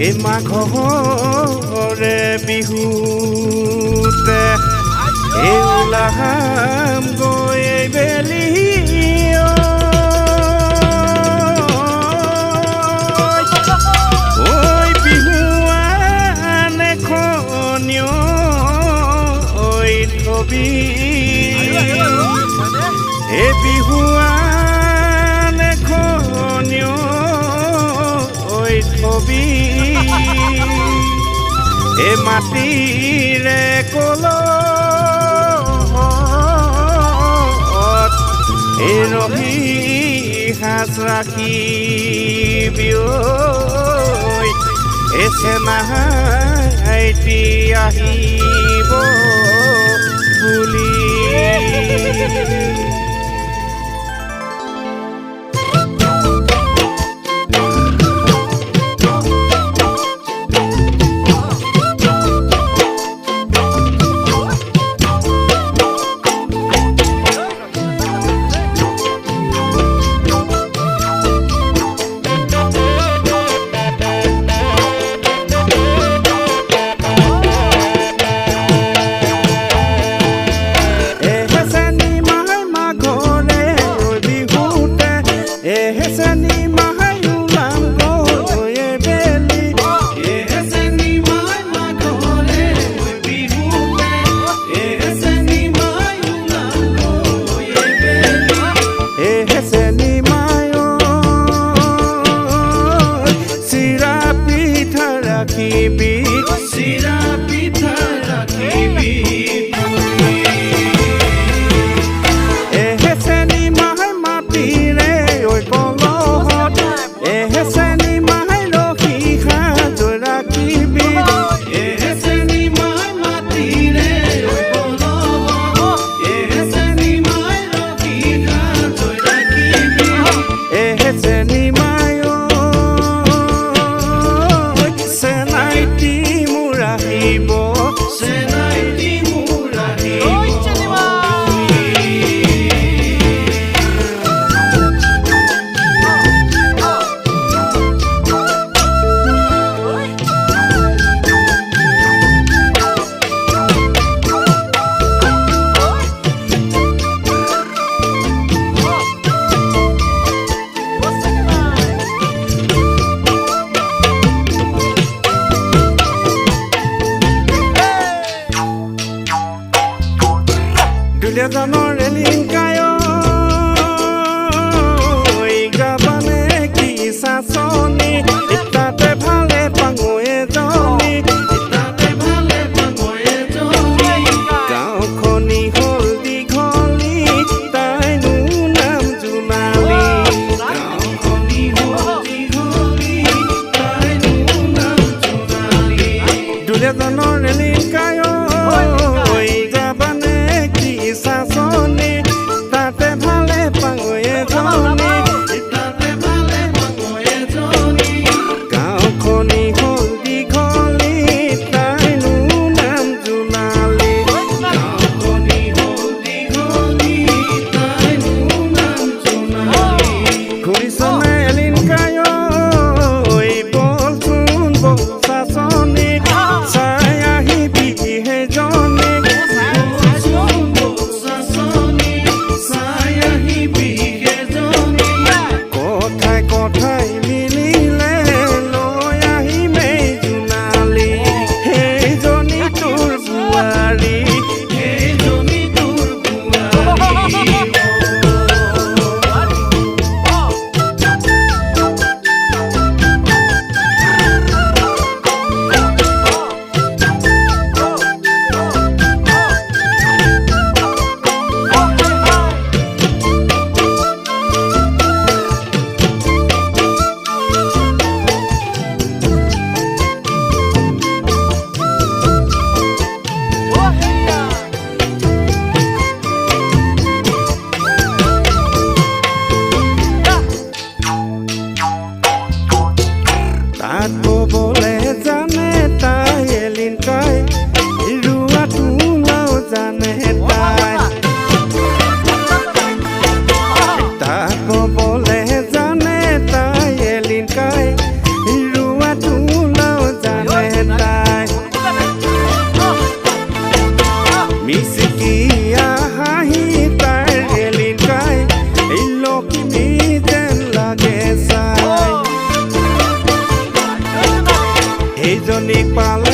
এই মাঘৰে বিহুতে এই ওলাম গৈ বেলি ঐ বিহুৱান এখনিও ঐ থবি এই বিহুৱান এখনিও ঐ থবি এই মাটিৰে কলত এই ৰহি সাজ ৰাখিবি এই চেনাইটি আহিব বুলি Janos relin kayo gabane kisa soni itate bhale pangoe joni gao khoni hol digholi tai nu nam junali gao khoni hol digholi tai nu nam junali dule janos relin kayo sasoni tate bhale pangoe joni gao khoni hol digholi tai nu nam junali gao khoni hol digholi tai nu nam junali kurisone elin kayo oi bolsun bol sasoni saya hibi he joni বলে জানে তাই এলিন কাই রুয়া তুলাও দুইজনীক পালে